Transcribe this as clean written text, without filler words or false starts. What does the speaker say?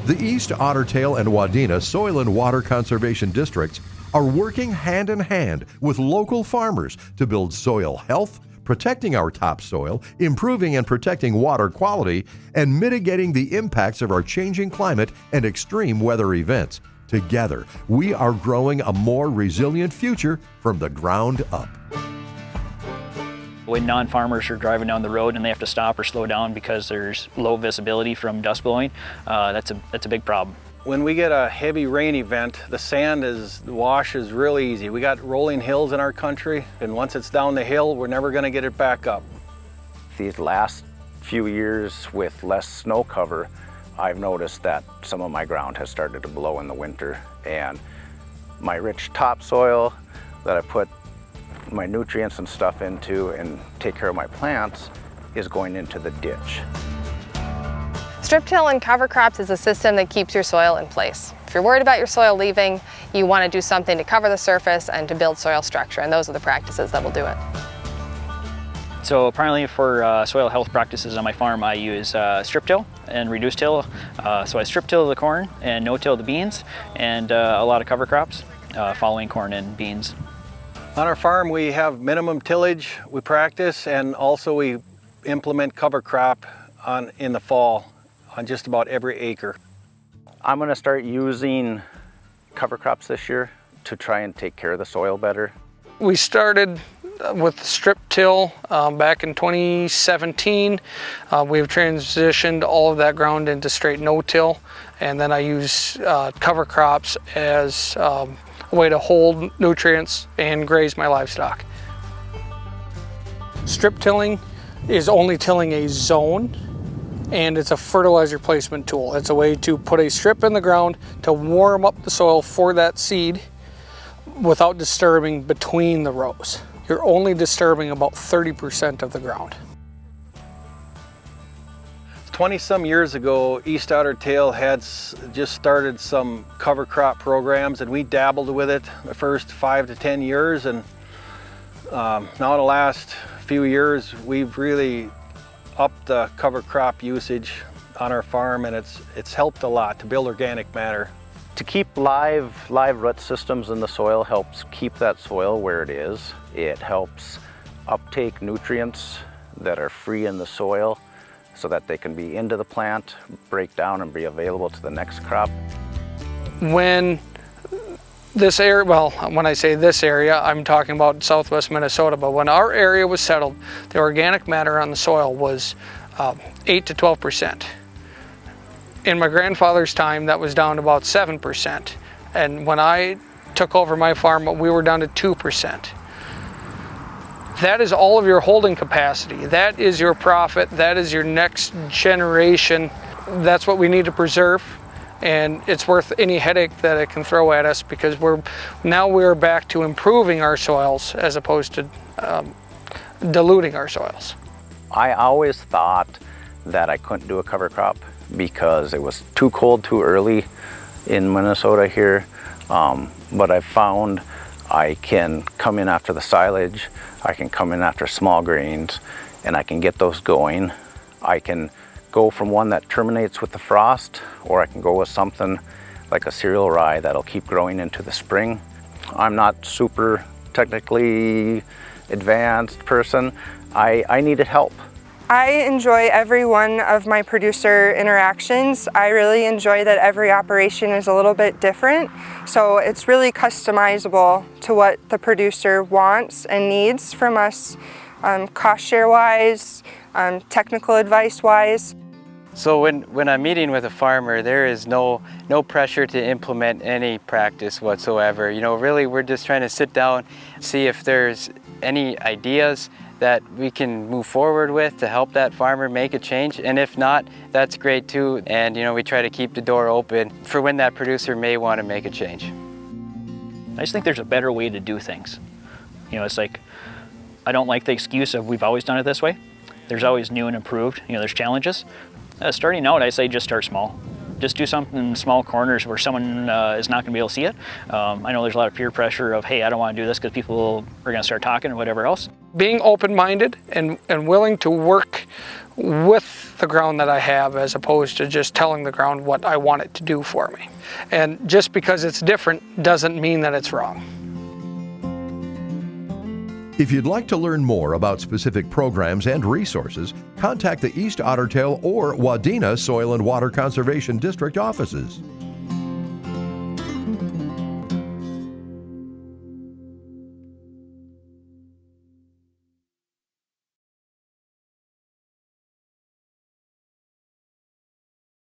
The East Ottertail and Wadena Soil and Water Conservation Districts are working hand in hand with local farmers to build soil health, protecting our topsoil, improving and protecting water quality, and mitigating the impacts of our changing climate and extreme weather events. Together, we are growing a more resilient future from the ground up. When non-farmers are driving down the road and they have to stop or slow down because there's low visibility from dust blowing, that's a big problem. When we get a heavy rain event, the wash is really easy. We got rolling hills in our country, and once it's down the hill, we're never going to get it back up. These last few years with less snow cover, I've noticed that some of my ground has started to blow in the winter, and my rich topsoil that I put my nutrients and stuff into and take care of my plants is going into the ditch. Strip till and cover crops is a system that keeps your soil in place. If you're worried about your soil leaving, you want to do something to cover the surface and to build soil structure, and those are the practices that will do it. So primarily for soil health practices on my farm, I use strip till and reduced till. So I strip till the corn and no till the beans, and a lot of cover crops following corn and beans. On our farm, we have minimum tillage we practice, and also we implement cover crop in the fall on just about every acre. I'm going to start using cover crops this year to try and take care of the soil better. We started with strip till back in 2017. We've transitioned all of that ground into straight no-till, and then I use cover crops as a way to hold nutrients and graze my livestock. Strip tilling is only tilling a zone, and it's a fertilizer placement tool. It's a way to put a strip in the ground to warm up the soil for that seed without disturbing between the rows. You're only disturbing about 30% of the ground. 20-some years ago, East Ottertail had just started some cover crop programs, and we dabbled with it the first 5 to 10 years, and now the last few years we've really upped the cover crop usage on our farm, and it's helped a lot to build organic matter. To keep live root systems in the soil helps keep that soil where it is. It helps uptake nutrients that are free in the soil so that they can be into the plant, break down, and be available to the next crop. When this area, well, when I say this area, I'm talking about southwest Minnesota, but when our area was settled, the organic matter on the soil was 8 to 12%. In my grandfather's time, that was down to about 7%. And when I took over my farm, we were down to 2%. That is all of your holding capacity. That is your profit. That is your next generation. That's what we need to preserve. And it's worth any headache that it can throw at us, because we're back to improving our soils as opposed to diluting our soils. I always thought that I couldn't do a cover crop because it was too cold too early in Minnesota here. But I found I can come in after the silage, I can come in after small grains, and I can get those going. I can go from one that terminates with the frost, or I can go with something like a cereal rye that'll keep growing into the spring. I'm not super technically advanced person. I needed help. I enjoy every one of my producer interactions. I really enjoy that every operation is a little bit different, so it's really customizable to what the producer wants and needs from us, cost share wise, technical advice wise. So when I'm meeting with a farmer, there is no pressure to implement any practice whatsoever. You know, really we're just trying to sit down, see if there's any ideas that we can move forward with to help that farmer make a change, and if not, that's great too. And you know, we try to keep the door open for when that producer may want to make a change. I just think there's a better way to do things. You know, it's like, I don't like the excuse of we've always done it this way. There's always new and improved. You know, there's challenges. Starting out, I say just start small. Just do something in small corners where someone is not going to be able to see it. I know there's a lot of peer pressure of, hey, I don't want to do this because people are going to start talking or whatever else. Being open-minded and willing to work with the ground that I have, as opposed to just telling the ground what I want it to do for me. And just because it's different doesn't mean that it's wrong. If you'd like to learn more about specific programs and resources, contact the East Otter Tail or Wadena Soil and Water Conservation District offices.